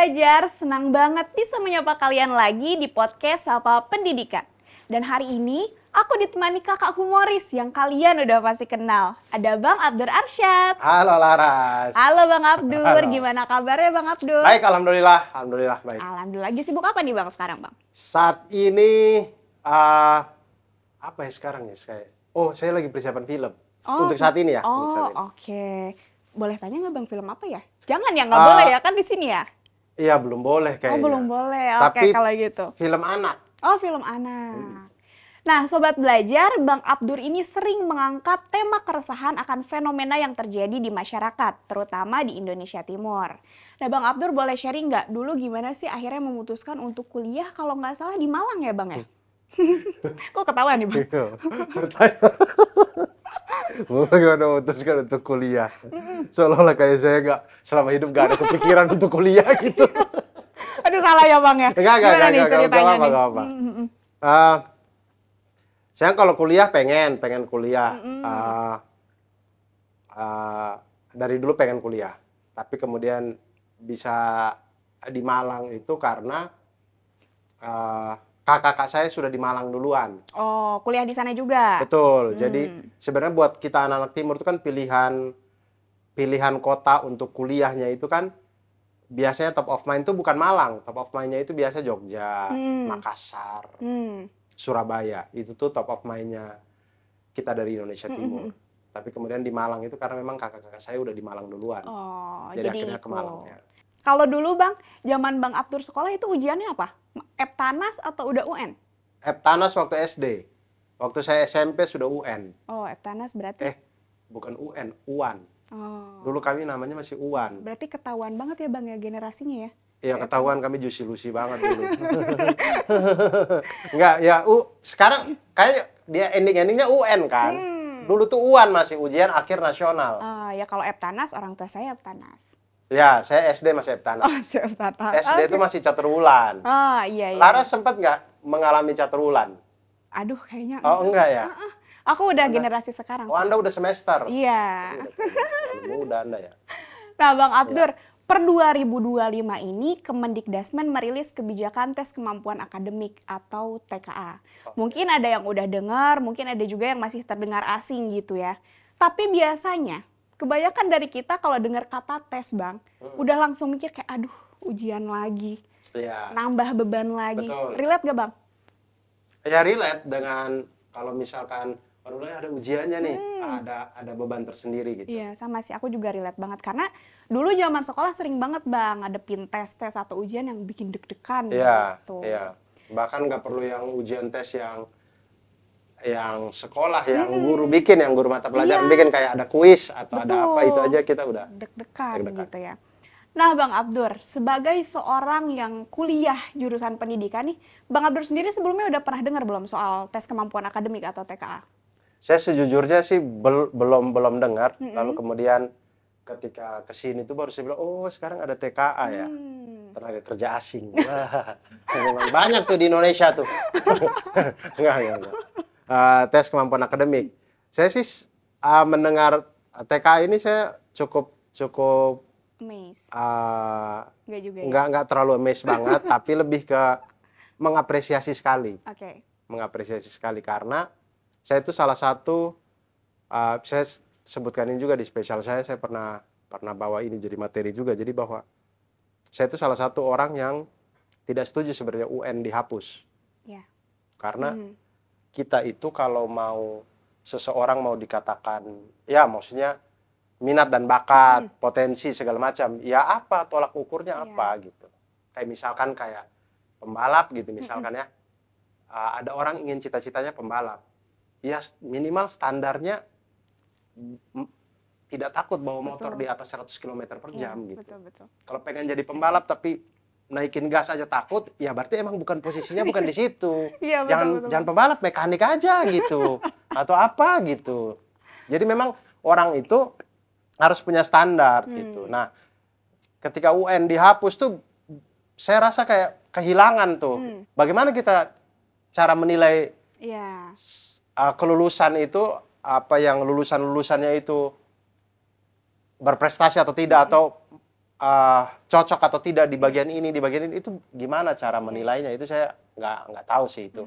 Belajar, senang banget bisa menyapa kalian lagi di podcast Sapa Pendidikan. Dan hari ini aku ditemani kakak humoris yang kalian udah pasti kenal. Ada Bang Abdur Arsyad. Halo Laras. Halo Bang Abdur, Halo. gimana kabarnya Bang Abdur? Baik, alhamdulillah baik. Alhamdulillah, lagi sibuk apa nih Bang sekarang Bang? Saat ini apa ya sekarang ya? Saya lagi persiapan film. Untuk saat ini ya. Untuk saat ini. Oke. Boleh tanya nggak Bang film apa ya? Jangan ya, nggak boleh ya kan di sini ya? Iya, belum boleh kayaknya. Oh, belum boleh. Oke, Tapi kalau gitu. film anak. Oh, film anak. Nah, Sobat Belajar, Bang Abdur ini sering mengangkat tema keresahan akan fenomena yang terjadi di masyarakat, terutama di Indonesia Timur. Nah, Bang Abdur boleh sharing nggak dulu gimana sih akhirnya memutuskan untuk kuliah kalau nggak salah di Malang ya, Bang ya? Kok ketawa nih, Bang? Bagaimana memutuskan untuk kuliah? Seolah-olah kayak saya selama hidup nggak ada kepikiran untuk kuliah gitu. Aduh, salah ya, Bang ya? Gimana nih ceritanya nih? Saya kalau kuliah pengen kuliah. Dari dulu pengen kuliah. Tapi kemudian bisa di Malang itu karena kakak saya sudah di Malang duluan. Oh, kuliah di sana juga? Betul. Jadi sebenarnya buat kita anak-anak timur itu kan pilihan kota untuk kuliahnya itu kan biasanya top of mind itu bukan Malang. Top of mind-nya itu biasa Jogja, Makassar, Surabaya. Itu tuh top of mind-nya kita dari Indonesia Timur. Tapi kemudian di Malang itu karena memang kakak-kakak saya udah di Malang duluan. Oh, jadi akhirnya ke Malang ya. Kalau dulu Bang, zaman Bang Abdur sekolah itu ujiannya apa? Eptanas atau udah UN? Eptanas waktu SD. Waktu saya SMP sudah UN. Oh, Eptanas berarti? Bukan UN, UAN. Oh. Dulu kami namanya masih UAN. Berarti ketahuan banget ya Bang ya generasinya ya? Iya, ketahuan kami jusi-lusi banget dulu. Enggak, ya sekarang kayak dia ending-endingnya UN kan. Dulu tuh UAN masih ujian akhir nasional. Ya kalau Eptanas, orang tua saya Eptanas. Ya, saya SD masih Eptanas. Oh, masih Eptanas. SD itu masih catur bulan. Oh, iya. Laras sempat nggak mengalami catur bulan? Aduh, kayaknya. Oh, enggak ya? Aku udah generasi sekarang. Oh, Anda udah semester? Iya. Muda Anda ya. Nah, Bang Abdur, per 2025 ini Kemendikdasmen merilis kebijakan tes kemampuan akademik atau TKA. Mungkin ada yang udah dengar, mungkin ada juga yang masih terdengar asing gitu ya. Tapi biasanya kebanyakan dari kita kalau dengar kata tes Bang, udah langsung mikir kayak aduh ujian lagi, nambah beban lagi. Betul. Relate gak Bang? Ya relate dengan kalau misalkan ada ujiannya nih, ada beban tersendiri gitu. Iya sama sih, aku juga relate banget karena dulu zaman sekolah sering banget Bang ngadepin tes atau ujian yang bikin deg-degan gitu. Iya. Bahkan nggak perlu yang ujian tes yang sekolah yang guru bikin, yang guru mata pelajaran bikin kayak ada kuis atau ada apa, itu aja kita udah deg-degan gitu ya. Nah Bang Abdur, sebagai seorang yang kuliah jurusan pendidikan nih, Bang Abdur sendiri sebelumnya udah pernah dengar belum soal tes kemampuan akademik atau TKA? Saya sejujurnya sih belum dengar, lalu kemudian ketika kesini tuh baru saya bilang, oh sekarang ada TKA ya, tenaga kerja asing. Wah, memang banyak tuh di Indonesia tuh. Enggak. Tes kemampuan akademik. Saya sih mendengar TKA ini saya cukup amazed. Enggak juga ya? Enggak terlalu amazed banget, tapi lebih ke mengapresiasi sekali. Mengapresiasi sekali karena saya itu salah satu, saya sebutkan ini juga di spesial saya pernah bawa ini jadi materi juga, jadi bahwa saya itu salah satu orang yang tidak setuju sebenarnya UN dihapus. Karena kita itu kalau seseorang mau dikatakan, ya maksudnya minat dan bakat, potensi segala macam, ya apa tolak ukurnya apa gitu. Kayak misalkan kayak pembalap gitu misalkan ya, ada orang ingin cita-citanya pembalap, ya minimal standarnya tidak takut bawa motor di atas 100 km per jam gitu. Betul. Kalau pengen jadi pembalap tapi naikin gas aja takut, ya berarti emang posisinya bukan di situ. Jangan pembalap, mekanik aja gitu. Atau apa gitu. Jadi memang orang itu harus punya standar gitu. Nah, ketika UN dihapus tuh saya rasa kayak kehilangan tuh. Bagaimana kita cara menilai kelulusan itu, apa yang lulusannya itu berprestasi atau tidak, atau cocok atau tidak di bagian ini, itu gimana cara menilainya? Itu saya nggak tahu sih itu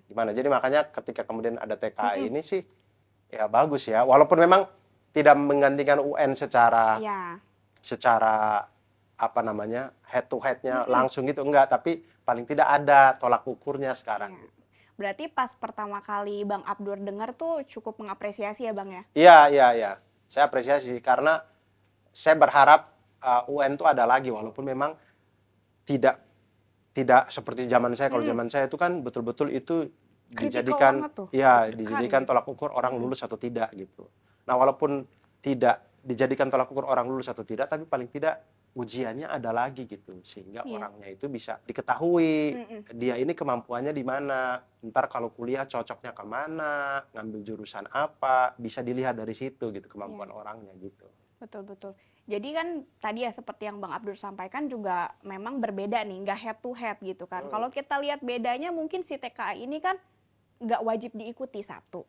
gimana. Jadi makanya ketika kemudian ada TKA ini sih ya bagus ya, walaupun memang tidak menggantikan UN secara apa namanya head to headnya langsung gitu, enggak, tapi paling tidak ada tolak ukurnya sekarang. Berarti pas pertama kali Bang Abdur dengar tuh cukup mengapresiasi ya Bang ya? Iya, saya apresiasi karena saya berharap UN itu ada lagi, walaupun memang tidak seperti zaman saya. Kalau zaman saya itu kan betul-betul itu dijadikan dijadikan tolak ukur orang lulus atau tidak gitu. Nah, walaupun tidak dijadikan tolak ukur orang lulus atau tidak, tapi paling tidak ujiannya ada lagi gitu, sehingga orangnya itu bisa diketahui dia ini kemampuannya di mana, ntar kalau kuliah cocoknya kemana, ngambil jurusan apa, bisa dilihat dari situ gitu kemampuan orangnya gitu. Betul. Jadi kan tadi ya seperti yang Bang Abdur sampaikan juga memang berbeda nih, nggak head to head gitu kan. Kalau kita lihat bedanya mungkin si TKA ini kan nggak wajib diikuti, satu.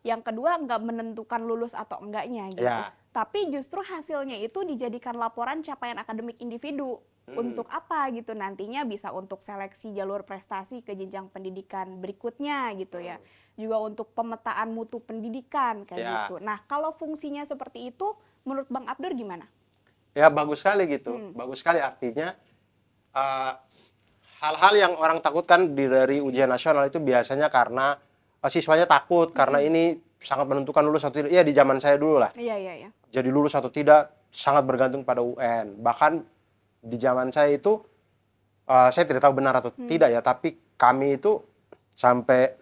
Yang kedua nggak menentukan lulus atau enggaknya gitu. Tapi justru hasilnya itu dijadikan laporan capaian akademik individu. Untuk apa gitu, nantinya bisa untuk seleksi jalur prestasi ke jenjang pendidikan berikutnya gitu ya. Juga untuk pemetaan mutu pendidikan kayak gitu. Nah, kalau fungsinya seperti itu menurut Bang Abdur gimana? Ya bagus sekali gitu, bagus sekali, artinya hal-hal yang orang takutkan dari ujian nasional itu biasanya karena siswanya takut karena ini sangat menentukan lulus atau tidak. Iya, di zaman saya dulu lah. Iya. Jadi lulus atau tidak sangat bergantung pada UN. Bahkan di zaman saya itu saya tidak tahu benar atau tidak ya, tapi kami itu sampai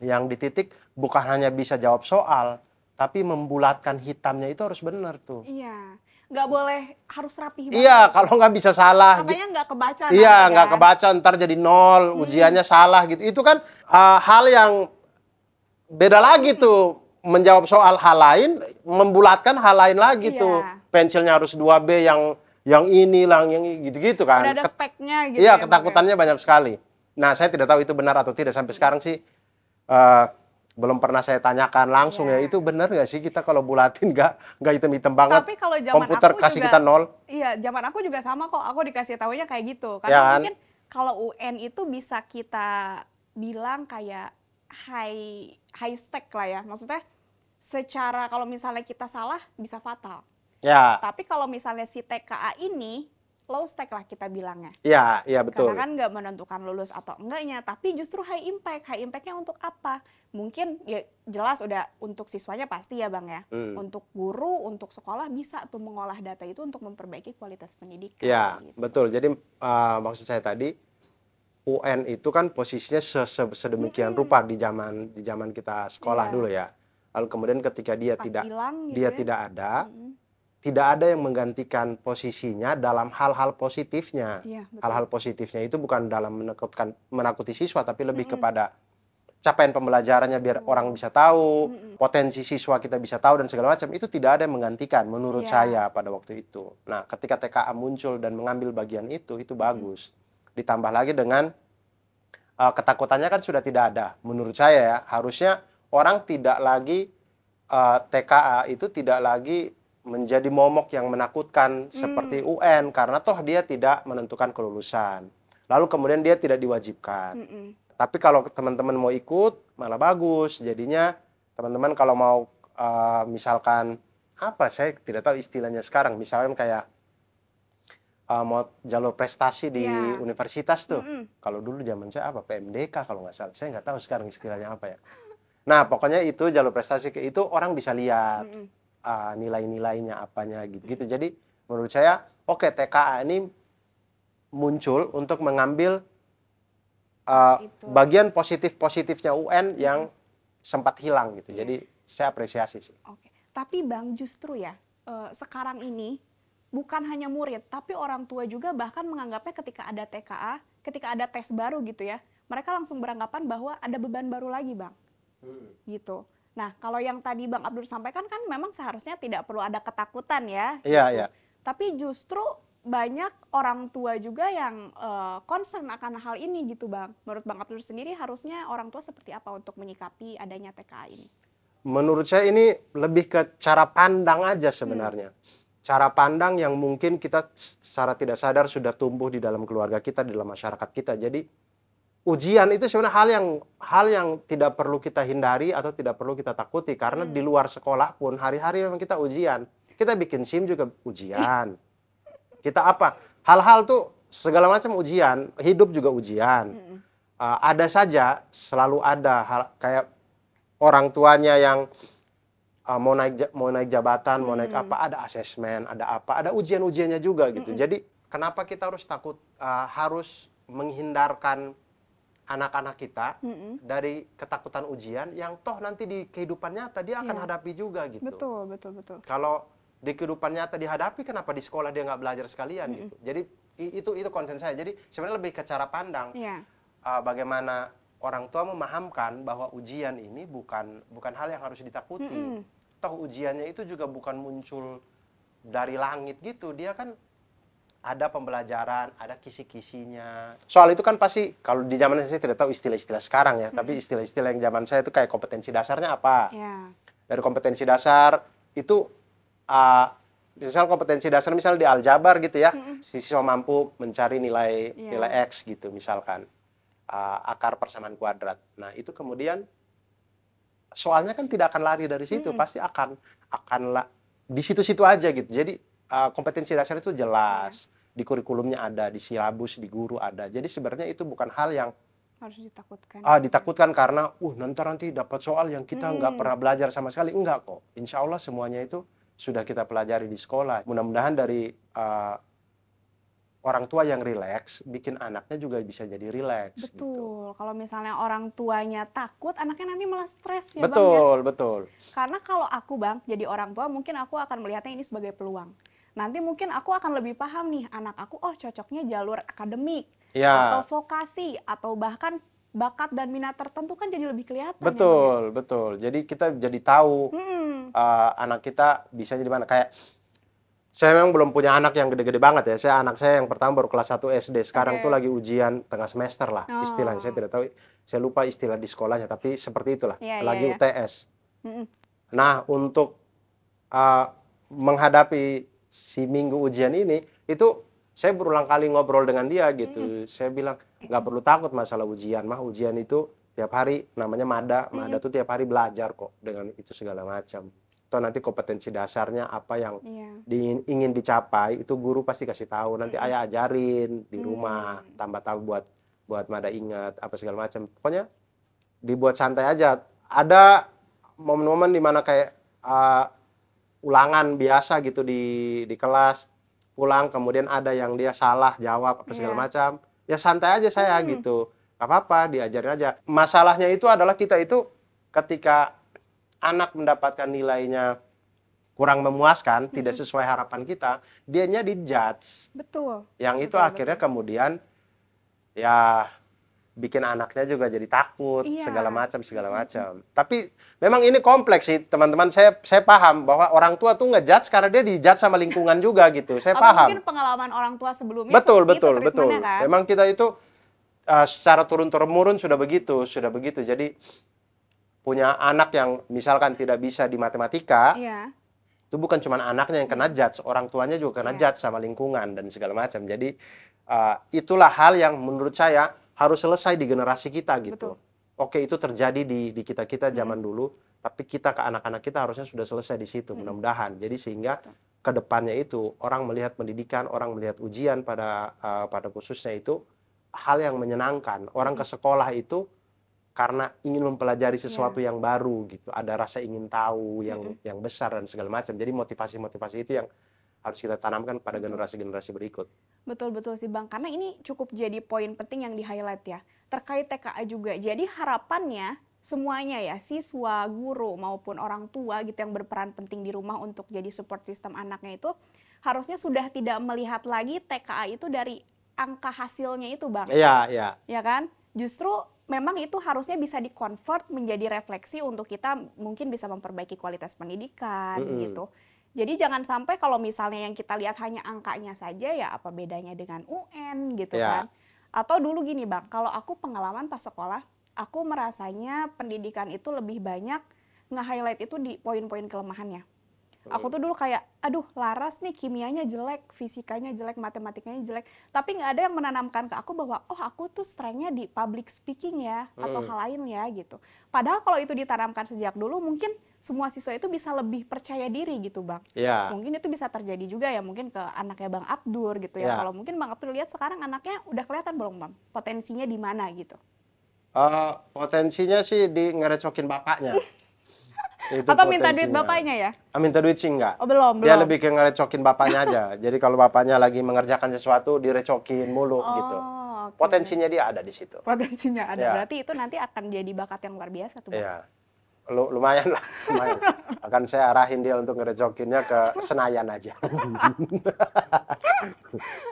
yang di titik bukan hanya bisa jawab soal, tapi membulatkan hitamnya itu harus benar tuh. Iya, nggak boleh harus rapi banget. Iya, kalau nggak bisa salah. Katanya nggak kebaca. Iya, nggak kebaca, ntar jadi 0, ujiannya salah gitu. Itu kan hal yang beda lagi tuh. Menjawab soal hal lain, membulatkan hal lain lagi tuh. Pensilnya harus 2B yang ini lah, yang gitu-gitu kan. Udah ada speknya gitu. Iya, ketakutannya banyak sekali. Nah, saya tidak tahu itu benar atau tidak. Sampai sekarang sih belum pernah saya tanyakan langsung ya, itu benar nggak sih kita kalau bulatin nggak hitam-hitam banget. Tapi kalau zaman komputer aku kasih juga, kita 0. Iya, zaman aku juga sama kok. Aku dikasih tahunya kayak gitu. Karena mungkin kalau UN itu bisa kita bilang kayak high stake lah ya. Maksudnya secara kalau misalnya kita salah bisa fatal. Tapi kalau misalnya si TKA ini low stake lah kita bilangnya. Iya betul. Karena kan nggak menentukan lulus atau enggaknya, tapi justru high impact. High impactnya untuk apa? Mungkin ya jelas udah untuk siswanya pasti ya Bang ya. Untuk guru, untuk sekolah bisa tuh mengolah data itu untuk memperbaiki kualitas pendidikan. Iya gitu. Betul. Jadi maksud saya tadi UN itu kan posisinya sedemikian rupa di zaman kita sekolah dulu ya. Lalu kemudian ketika dia tidak ada, tidak ada yang menggantikan posisinya dalam hal-hal positifnya. Hal-hal positifnya itu bukan dalam menakuti siswa, tapi lebih kepada capaian pembelajarannya biar orang bisa tahu, potensi siswa kita bisa tahu dan segala macam. Itu tidak ada yang menggantikan menurut saya pada waktu itu. Nah, ketika TKA muncul dan mengambil bagian itu bagus. Ditambah lagi dengan ketakutannya kan sudah tidak ada. Menurut saya ya, harusnya orang tidak lagi TKA itu tidak lagi menjadi momok yang menakutkan seperti UN, karena toh dia tidak menentukan kelulusan. Lalu kemudian dia tidak diwajibkan. Tapi kalau teman-teman mau ikut malah bagus. Jadinya teman-teman kalau mau misalkan apa, saya tidak tahu istilahnya sekarang, misalkan kayak mau jalur prestasi di universitas tuh. Kalau dulu zaman saya apa, PMDK kalau nggak salah. Saya nggak tahu sekarang istilahnya apa ya. Nah, pokoknya itu jalur prestasi itu orang bisa lihat nilai-nilainya apanya gitu. Jadi menurut saya oke, TKA ini muncul untuk mengambil bagian positifnya UN yang sempat hilang gitu. Jadi saya apresiasi sih. Oke. Tapi Bang, justru ya sekarang ini bukan hanya murid, tapi orang tua juga bahkan menganggapnya ketika ada TKA, ketika ada tes baru gitu ya, mereka langsung beranggapan bahwa ada beban baru lagi Bang. Gitu. Nah, kalau yang tadi Bang Abdur sampaikan kan memang seharusnya tidak perlu ada ketakutan ya. Iya. Tapi justru banyak orang tua juga yang concern akan hal ini gitu Bang. Menurut Bang Abdur sendiri harusnya orang tua seperti apa untuk menyikapi adanya TKA ini? Menurut saya ini lebih ke cara pandang aja sebenarnya. cara pandang yang mungkin kita secara tidak sadar sudah tumbuh di dalam keluarga kita, di dalam masyarakat kita. Jadi ujian itu sebenarnya hal yang tidak perlu kita hindari atau tidak perlu kita takuti, karena di luar sekolah pun hari-hari memang kita ujian. Kita bikin SIM juga ujian. Kita apa? Hal-hal tuh segala macam ujian, hidup juga ujian. Ada saja, selalu ada hal kayak orang tuanya yang mau naik jabatan, mau naik apa, ada asesmen, ada apa, ada ujian-ujiannya juga gitu. Jadi kenapa kita harus takut, harus menghindarkan anak-anak kita dari ketakutan ujian yang toh nanti di kehidupan nyata dia akan hadapi juga gitu. Betul. Kalau di kehidupan nyata dihadapi, kenapa di sekolah dia nggak belajar sekalian gitu. Jadi itu concern saya. Jadi sebenarnya lebih ke cara pandang. Bagaimana orang tua memahamkan bahwa ujian ini bukan hal yang harus ditakuti. Toh ujiannya itu juga bukan muncul dari langit gitu. Dia kan ada pembelajaran, ada kisi-kisinya. Soal itu kan pasti, kalau di zaman saya tidak tahu istilah-istilah sekarang ya, tapi istilah-istilah yang zaman saya itu kayak kompetensi dasarnya apa. Dari kompetensi dasar itu, misal kompetensi dasar misal di aljabar gitu ya, siswa mampu mencari nilai X gitu misalkan, akar persamaan kuadrat. Nah itu kemudian soalnya kan tidak akan lari dari situ, pasti akan di situ-situ aja gitu. Jadi kompetensi dasar itu jelas, di kurikulumnya ada, di silabus, di guru ada. Jadi sebenarnya itu bukan hal yang harus ditakutkan. Ditakutkan karena nanti dapat soal yang kita nggak pernah belajar sama sekali. Enggak kok. Insya Allah semuanya itu sudah kita pelajari di sekolah. Mudah-mudahan dari orang tua yang rileks, bikin anaknya juga bisa jadi rileks. Betul. Gitu. Kalau misalnya orang tuanya takut, anaknya nanti malah stres ya Bang ya. Betul. Karena kalau aku Bang, jadi orang tua mungkin aku akan melihatnya ini sebagai peluang. Nanti mungkin aku akan lebih paham nih, anak aku cocoknya jalur akademik, atau vokasi, atau bahkan bakat dan minat tertentu kan jadi lebih kelihatan. Betul. Jadi kita jadi tahu anak kita bisa jadi mana. Kayak saya memang belum punya anak yang gede-gede banget ya. Anak saya yang pertama baru kelas 1 SD. Sekarang tuh lagi ujian tengah semester lah istilahnya. Saya tidak tahu, saya lupa istilah di sekolahnya, tapi seperti itulah. Lagi UTS. Nah, untuk menghadapi si minggu ujian ini, itu saya berulang kali ngobrol dengan dia gitu. Saya bilang, nggak perlu takut masalah ujian. Ujian itu tiap hari, namanya Mada tuh tiap hari belajar kok dengan itu segala macam. Atau nanti kompetensi dasarnya apa yang ingin dicapai, itu guru pasti kasih tahu. Nanti ayah ajarin di rumah, tambah tahu buat Mada ingat apa segala macam. Pokoknya dibuat santai aja. Ada momen-momen dimana kayak ulangan biasa gitu di kelas, pulang kemudian ada yang dia salah jawab apa segala macam, ya santai aja saya gitu, gak apa-apa, diajarin aja. Masalahnya itu adalah kita itu ketika anak mendapatkan nilainya kurang memuaskan, tidak sesuai harapan kita, dianya dijudge. Betul. Yang itu akhirnya kemudian ya bikin anaknya juga jadi takut, segala macam. Tapi memang ini kompleks sih, teman-teman. Saya paham bahwa orang tua tuh ngejudge karena dia dijudge sama lingkungan juga gitu. Saya paham. Mungkin pengalaman orang tua sebelumnya. Betul. Kan? Memang kita itu secara turun-temurun sudah begitu. Jadi punya anak yang misalkan tidak bisa di matematika, itu bukan cuma anaknya yang kena judge, orang tuanya juga kena judge sama lingkungan dan segala macam. Jadi itulah hal yang menurut saya harus selesai di generasi kita gitu. Oke, itu terjadi di kita zaman dulu, tapi kita ke anak-anak kita harusnya sudah selesai di situ, mudah-mudahan. Jadi sehingga ke depannya itu orang melihat pendidikan, orang melihat ujian pada khususnya itu hal yang menyenangkan. Orang ke sekolah itu karena ingin mempelajari sesuatu yang baru gitu, ada rasa ingin tahu yang besar dan segala macam. Jadi motivasi itu yang harus kita tanamkan pada generasi-generasi berikut. Betul sih Bang, karena ini cukup jadi poin penting yang di-highlight ya, terkait TKA juga. Jadi harapannya semuanya ya, siswa, guru maupun orang tua gitu yang berperan penting di rumah untuk jadi support system anaknya itu harusnya sudah tidak melihat lagi TKA itu dari angka hasilnya itu Bang. Iya. Ya kan? Justru memang itu harusnya bisa di-convert menjadi refleksi untuk kita mungkin bisa memperbaiki kualitas pendidikan gitu. Jadi jangan sampai kalau misalnya yang kita lihat hanya angkanya saja, ya apa bedanya dengan UN gitu kan. Atau dulu gini Bang, kalau aku pengalaman pas sekolah, aku merasanya pendidikan itu lebih banyak nge-highlight itu di poin-poin kelemahannya. Aku tuh dulu kayak, aduh Laras nih kimianya jelek, fisikanya jelek, matematikanya jelek. Tapi nggak ada yang menanamkan ke aku bahwa, oh aku tuh strength-nya di public speaking ya, atau hal lain ya gitu. Padahal kalau itu ditanamkan sejak dulu, mungkin semua siswa itu bisa lebih percaya diri gitu Bang. Ya. Mungkin itu bisa terjadi juga ya, mungkin ke anaknya Bang Abdur gitu ya. Kalau mungkin Bang Abdur lihat sekarang anaknya udah kelihatan belum Bang, potensinya di mana gitu. Potensinya sih di ngerecokin bapaknya. Itu atau minta duit bapaknya ya? Minta duit sih enggak. Oh, belum. Dia lebih ke ngerecokin bapaknya aja. Jadi kalau bapaknya lagi mengerjakan sesuatu, direcokin mulu gitu. Okay. Potensinya dia ada di situ. Potensinya ada. Ya. Berarti itu nanti akan jadi bakat yang luar biasa tuh. Iya. Lumayan lah, lumayan. Akan saya arahin dia untuk ngerecokinnya ke Senayan aja.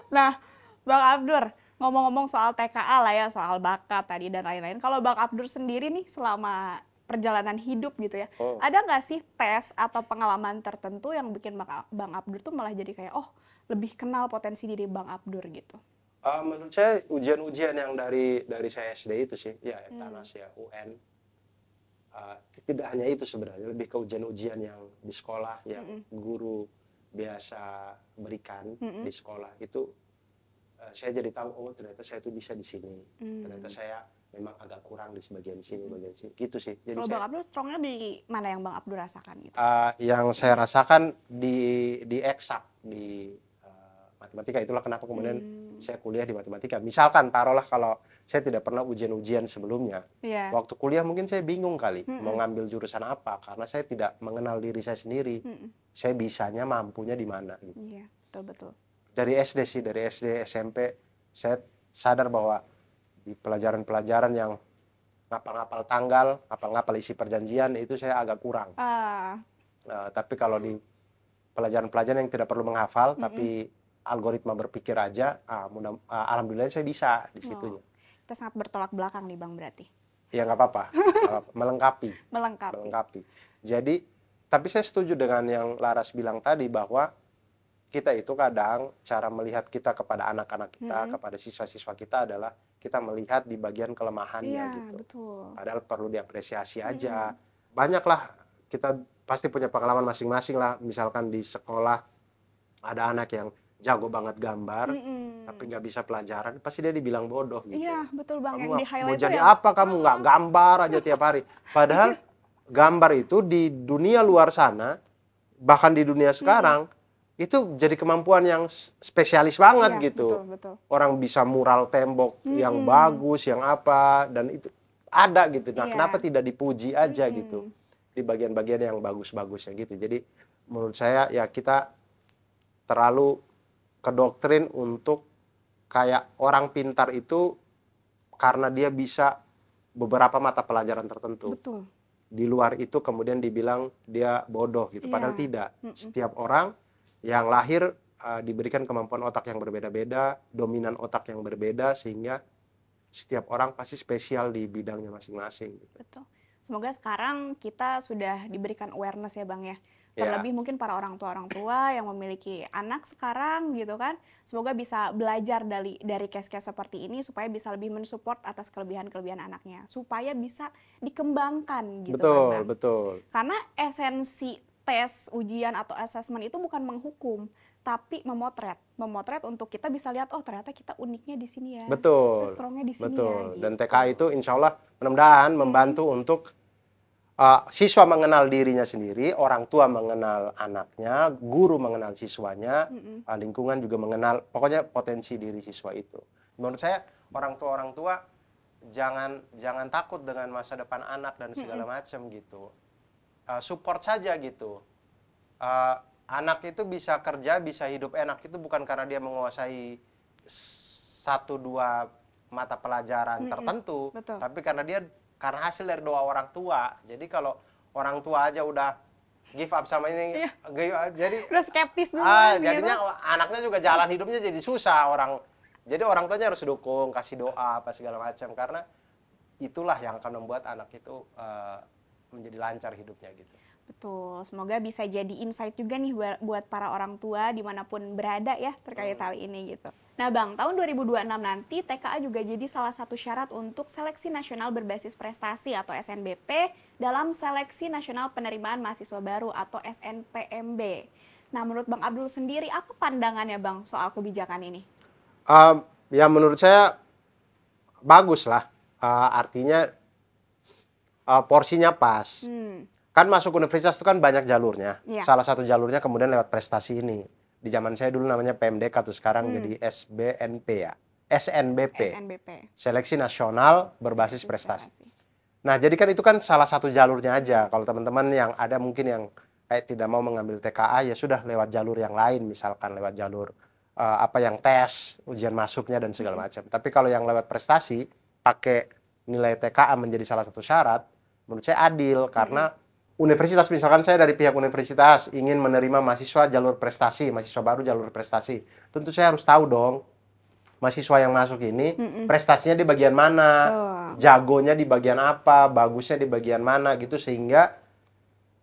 Nah, Bang Abdur, ngomong-ngomong soal TKA lah ya, soal bakat tadi dan lain-lain. Kalau Bang Abdur sendiri nih selama perjalanan hidup gitu ya, ada nggak sih tes atau pengalaman tertentu yang bikin Bang Abdur tuh malah jadi kayak, oh lebih kenal potensi diri Bang Abdur gitu? Menurut saya ujian-ujian yang dari saya SD itu sih, ya TANAS ya, UN. Tidak hanya itu sebenarnya, lebih ke ujian-ujian yang di sekolah yang guru biasa berikan di sekolah itu, saya jadi tahu, oh ternyata saya tuh bisa di sini, ternyata saya memang agak kurang di sebagian sini, bagian sini, gitu sih. Jadi kalau Bang Abdur strongnya di mana yang Bang Abdur rasakan gitu? Yang saya rasakan di eksak, di matematika. Itulah kenapa kemudian saya kuliah di matematika. Misalkan taruhlah kalau saya tidak pernah ujian-ujian sebelumnya, waktu kuliah mungkin saya bingung kali mau ngambil jurusan apa, karena saya tidak mengenal diri saya sendiri. Saya bisanya, mampunya di mana gitu. Iya, betul-betul. Dari SD sih, dari SD, SMP, saya sadar bahwa di pelajaran-pelajaran yang ngapal-ngapal tanggal, ngapal-ngapal isi perjanjian, itu saya agak kurang. Tapi kalau di pelajaran-pelajaran yang tidak perlu menghafal, tapi algoritma berpikir aja, alhamdulillah saya bisa di situnya. Kita sangat bertolak belakang nih Bang berarti. Ya nggak apa-apa, melengkapi. Jadi, tapi saya setuju dengan yang Laras bilang tadi bahwa kita itu kadang cara melihat kita kepada anak-anak kita, kepada siswa-siswa kita adalah kita melihat di bagian kelemahannya gitu. Betul. Padahal perlu diapresiasi aja. Banyaklah, kita pasti punya pengalaman masing-masing lah. Misalkan di sekolah ada anak yang jago banget gambar, tapi nggak bisa pelajaran, pasti dia dibilang bodoh gitu. Iya, betul Bang. Kamu mau jadi apa, kamu nggak gambar aja tiap hari. Padahal gambar itu di dunia luar sana, bahkan di dunia sekarang, itu jadi kemampuan yang spesialis banget gitu. Betul. Orang bisa mural tembok yang bagus, yang apa, dan itu ada gitu. Nah, kenapa tidak dipuji aja gitu di bagian-bagian yang bagus-bagusnya gitu. Jadi menurut saya ya kita terlalu kedoktrin untuk kayak orang pintar itu karena dia bisa beberapa mata pelajaran tertentu. Betul. Di luar itu kemudian dibilang dia bodoh gitu. Padahal tidak. Setiap orang yang lahir diberikan kemampuan otak yang berbeda-beda, dominan otak yang berbeda, sehingga setiap orang pasti spesial di bidangnya masing-masing. Gitu. Betul. Semoga sekarang kita sudah diberikan awareness ya Bang ya. Terlebih mungkin para orang tua yang memiliki anak sekarang gitu kan. Semoga bisa belajar dari case-case seperti ini supaya bisa lebih mensupport atas kelebihan-kelebihan anaknya. Supaya bisa dikembangkan gitu kan. Betul. Karena esensi tes, ujian, atau assessment itu bukan menghukum, tapi memotret. Memotret untuk kita bisa lihat, oh ternyata kita uniknya di sini ya. Betul. Kita strongnya di sini ya. Gitu. Dan TKA itu insya Allah mudah-mudahan membantu untuk siswa mengenal dirinya sendiri, orang tua mengenal anaknya, guru mengenal siswanya, lingkungan juga mengenal, pokoknya potensi diri siswa itu. Menurut saya orang tua jangan takut dengan masa depan anak dan segala macam gitu. Support saja gitu. Anak itu bisa kerja, bisa hidup enak itu bukan karena dia menguasai 1-2 mata pelajaran tertentu, tapi karena hasil dari doa orang tua. Jadi kalau orang tua aja udah give up sama ini, jadi udah skeptis duluan jadinya gitu. Anaknya juga jalan hidupnya jadi susah Jadi orang tuanya harus dukung, kasih doa apa segala macam, karena itulah yang akan membuat anak itu menjadi lancar hidupnya gitu. Betul, semoga bisa jadi insight juga nih buat para orang tua dimanapun berada ya terkait hal ini gitu. Nah Bang, tahun 2026 nanti TKA juga jadi salah satu syarat untuk Seleksi Nasional Berbasis Prestasi atau SNBP dalam Seleksi Nasional Penerimaan Mahasiswa Baru atau SNPMB. Nah menurut Bang Abdul sendiri, apa pandangannya Bang soal kebijakan ini? Ya menurut saya bagus lah, artinya porsinya pas. Kan masuk universitas itu kan banyak jalurnya. Salah satu jalurnya kemudian lewat prestasi ini. Di zaman saya dulu namanya PMDK, atau sekarang jadi SBNP ya. SNBP. Seleksi Nasional Berbasis Prestasi. Nah, jadi kan itu kan salah satu jalurnya aja. Kalau teman-teman yang ada mungkin yang kayak tidak mau mengambil TKA, ya sudah lewat jalur yang lain, misalkan lewat jalur yang tes, ujian masuknya dan segala macam. Tapi kalau yang lewat prestasi, pakai nilai TKA menjadi salah satu syarat, menurut saya adil karena universitas, misalkan saya dari pihak universitas ingin menerima mahasiswa jalur prestasi, mahasiswa baru jalur prestasi, tentu saya harus tahu dong mahasiswa yang masuk ini prestasinya di bagian mana, jagonya di bagian apa, bagusnya di bagian mana gitu, sehingga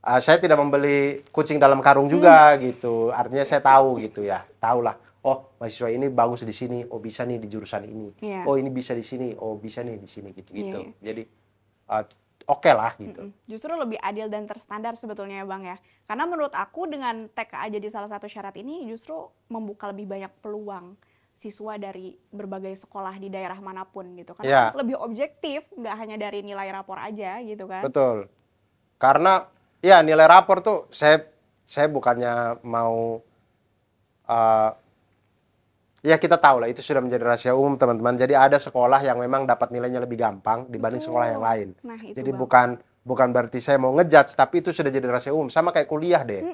saya tidak membeli kucing dalam karung juga gitu. Artinya saya tahu gitu ya, tahulah. Oh, mahasiswa ini bagus di sini, oh bisa nih di jurusan ini. Oh, ini bisa di sini, oh bisa nih di sini gitu-gitu. Jadi oke lah gitu. Justru lebih adil dan terstandar sebetulnya ya Bang ya. Karena menurut aku dengan TKA jadi salah satu syarat ini justru membuka lebih banyak peluang siswa dari berbagai sekolah di daerah manapun gitu. Karena lebih objektif, nggak hanya dari nilai rapor aja gitu kan. Betul. Karena ya nilai rapor tuh saya bukannya mau ya kita tahu lah itu sudah menjadi rahasia umum teman-teman. Jadi ada sekolah yang memang dapat nilainya lebih gampang dibanding sekolah yang lain. Nah, itu jadi Bang, bukan berarti saya mau ngejudge, tapi itu sudah jadi rahasia umum. Sama kayak kuliah deh.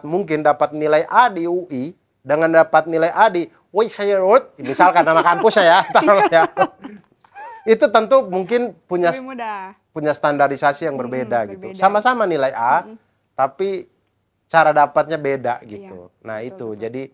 Mungkin dapat nilai A di UI dengan dapat nilai A di Wisayarut, misalkan nama kampusnya ya, taruhlah ya. Itu tentu mungkin punya standarisasi yang berbeda gitu. Sama-sama nilai A, tapi cara dapatnya beda gitu. Nah, itu jadi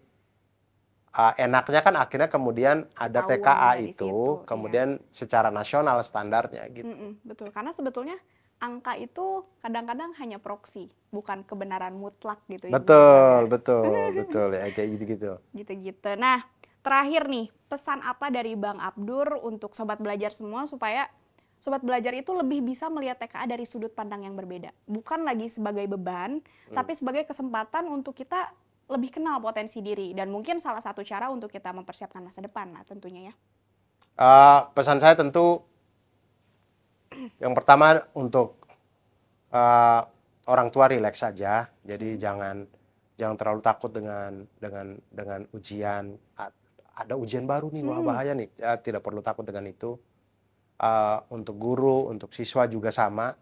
enaknya kan akhirnya kemudian ada TKA itu, kemudian secara nasional standarnya gitu. Betul, karena sebetulnya angka itu kadang-kadang hanya proksi, bukan kebenaran mutlak gitu. Betul ya, kayak gitu-gitu. Gitu-gitu. Nah, terakhir nih, pesan apa dari Bang Abdur untuk Sobat Belajar semua supaya Sobat Belajar itu lebih bisa melihat TKA dari sudut pandang yang berbeda. Bukan lagi sebagai beban, tapi sebagai kesempatan untuk kita lebih kenal potensi diri. Dan mungkin salah satu cara untuk kita mempersiapkan masa depan lah tentunya ya. Pesan saya tentu yang pertama untuk orang tua rileks saja. Jadi jangan terlalu takut dengan ujian. Ada ujian baru nih, wah bahaya nih. Tidak perlu takut dengan itu. Untuk guru, untuk siswa juga sama.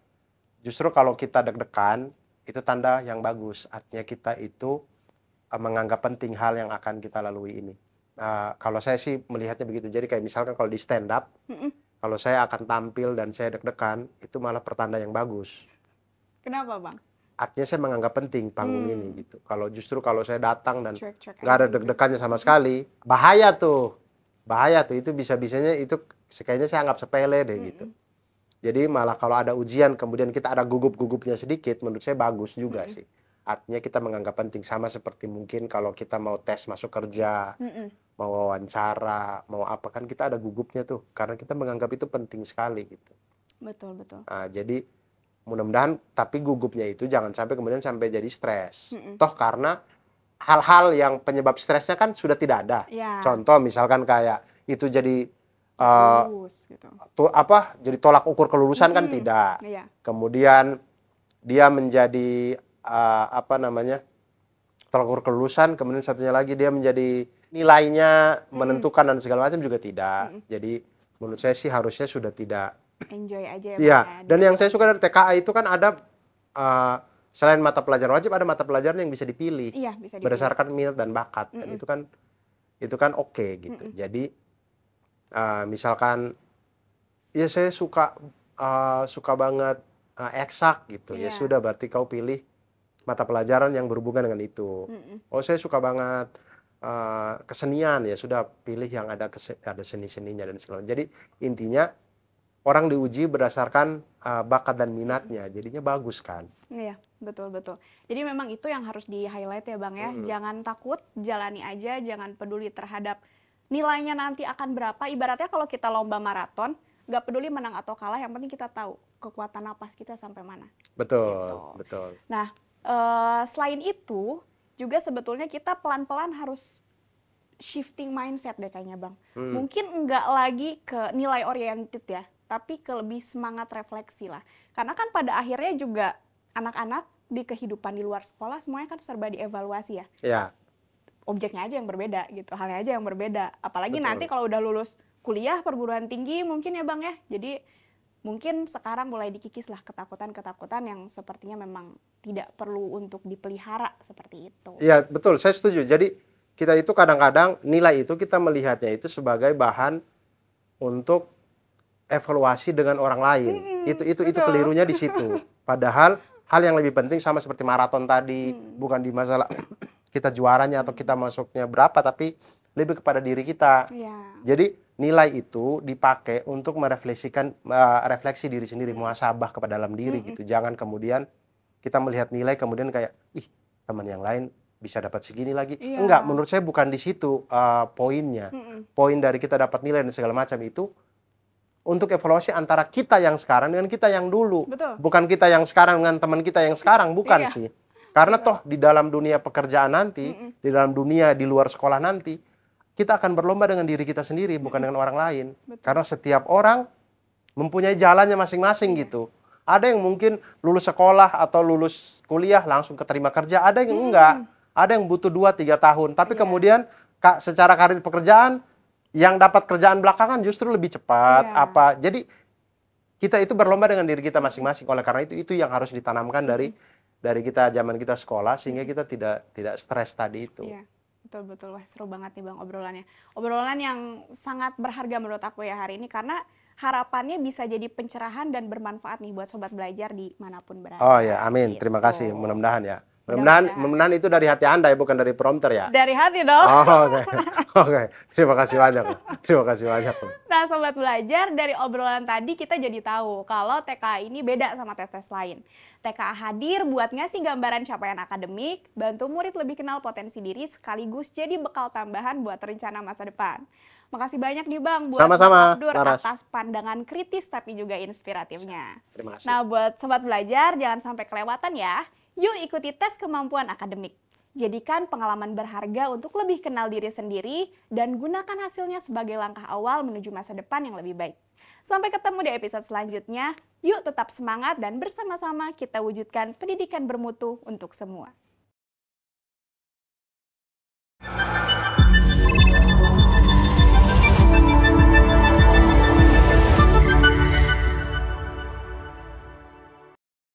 Justru kalau kita deg-degan, itu tanda yang bagus. Artinya kita itu menganggap penting hal yang akan kita lalui ini. Kalau saya sih melihatnya begitu. Jadi kayak misalkan kalau di stand up, kalau saya akan tampil dan saya deg-degan, itu malah pertanda yang bagus. Kenapa Bang? Artinya saya menganggap penting panggung ini gitu. Kalau saya datang dan nggak ada deg-degannya sama sekali, bahaya tuh. Itu bisa-bisanya itu kayaknya saya anggap sepele deh gitu. Jadi malah kalau ada ujian kemudian kita ada gugup-gugupnya sedikit, menurut saya bagus juga sih. Artinya kita menganggap penting, sama seperti mungkin kalau kita mau tes masuk kerja, mau wawancara, mau apa, kan kita ada gugupnya tuh, karena kita menganggap itu penting sekali gitu. Betul. Nah, jadi mudah-mudahan tapi gugupnya itu jangan sampai kemudian sampai jadi stres. Toh karena hal-hal yang penyebab stresnya kan sudah tidak ada. Contoh misalkan kayak itu jadi jadi tolak ukur kelulusan kan tidak. Kemudian dia menjadi tolak ukur kelulusan, kemudian satunya lagi dia menjadi nilainya menentukan dan segala macam juga tidak. Jadi menurut saya sih harusnya sudah tidak. Enjoy aja ya. Iya, dan yang saya suka dari TKA itu kan ada selain mata pelajaran wajib, ada mata pelajaran yang bisa dipilih. Iya, bisa dipilih. Berdasarkan minat dan bakat. Dan itu kan oke gitu. Jadi misalkan ya saya suka banget eksak gitu. Ya sudah, berarti kau pilih mata pelajaran yang berhubungan dengan itu. Oh, saya suka banget kesenian, ya sudah pilih yang ada seni-seninya dan segala. Jadi intinya orang diuji berdasarkan bakat dan minatnya, jadinya bagus kan. Iya, betul. Jadi memang itu yang harus di-highlight ya Bang ya. Jangan takut, jalani aja, jangan peduli terhadap nilainya nanti akan berapa. Ibaratnya kalau kita lomba maraton, nggak peduli menang atau kalah, yang penting kita tahu kekuatan napas kita sampai mana. Betul. Nah, selain itu, juga sebetulnya kita pelan-pelan harus shifting mindset deh kayaknya Bang. Mungkin nggak lagi ke nilai oriented ya, tapi ke lebih semangat refleksi lah. Karena kan pada akhirnya juga anak-anak di kehidupan di luar sekolah semuanya kan serba dievaluasi ya. Iya. Objeknya aja yang berbeda gitu, halnya aja yang berbeda. Apalagi nanti kalau udah lulus kuliah perguruan tinggi mungkin ya Bang ya. Jadi mungkin sekarang mulai dikikis lah ketakutan-ketakutan yang sepertinya memang tidak perlu untuk dipelihara seperti itu. Iya, betul. Saya setuju. Jadi kita itu kadang-kadang nilai itu kita melihatnya itu sebagai bahan untuk evaluasi dengan orang lain. Itu kelirunya di situ. Padahal hal yang lebih penting sama seperti maraton tadi, bukan di masalah kita juaranya atau kita masuknya berapa, tapi lebih kepada diri kita. Jadi nilai itu dipakai untuk merefleksikan refleksi diri sendiri, muhasabah kepada dalam diri gitu. Jangan kemudian kita melihat nilai kemudian kayak teman yang lain bisa dapat segini lagi. Enggak, menurut saya bukan di situ poinnya. Poin dari kita dapat nilai dan segala macam itu untuk evaluasi antara kita yang sekarang dengan kita yang dulu. Bukan kita yang sekarang dengan teman kita yang sekarang, bukan sih. Karena toh di dalam dunia pekerjaan nanti, di dalam dunia di luar sekolah nanti, kita akan berlomba dengan diri kita sendiri, bukan dengan orang lain. Karena setiap orang mempunyai jalannya masing-masing gitu. Ada yang mungkin lulus sekolah atau lulus kuliah langsung keterima kerja, ada yang enggak. Ada yang butuh 2-3 tahun, tapi kemudian secara karir pekerjaan yang dapat kerjaan belakangan justru lebih cepat jadi kita itu berlomba dengan diri kita masing-masing. Oleh karena itu yang harus ditanamkan dari kita zaman kita sekolah sehingga kita tidak stres tadi itu. Betul. Wah, seru banget nih Bang obrolannya. Obrolan yang sangat berharga menurut aku ya hari ini, karena harapannya bisa jadi pencerahan dan bermanfaat nih buat sobat belajar di manapun berada. Oh ya, amin. Terima kasih. Mudah-mudahan ya. Mudah-mudahan itu dari hati Anda ya, bukan dari prompter ya? Dari hati dong. Oke. Terima kasih banyak. Nah, sobat belajar, dari obrolan tadi kita jadi tahu kalau TKA ini beda sama tes-tes lain. TKA hadir buat ngasih gambaran capaian akademik, bantu murid lebih kenal potensi diri, sekaligus jadi bekal tambahan buat rencana masa depan. Makasih banyak nih Bang buat Bang Abdur atas pandangan kritis tapi juga inspiratifnya. Terima kasih. Nah, buat sobat belajar jangan sampai kelewatan ya. Yuk ikuti tes kemampuan akademik. Jadikan pengalaman berharga untuk lebih kenal diri sendiri dan gunakan hasilnya sebagai langkah awal menuju masa depan yang lebih baik. Sampai ketemu di episode selanjutnya. Yuk tetap semangat dan bersama-sama kita wujudkan pendidikan bermutu untuk semua.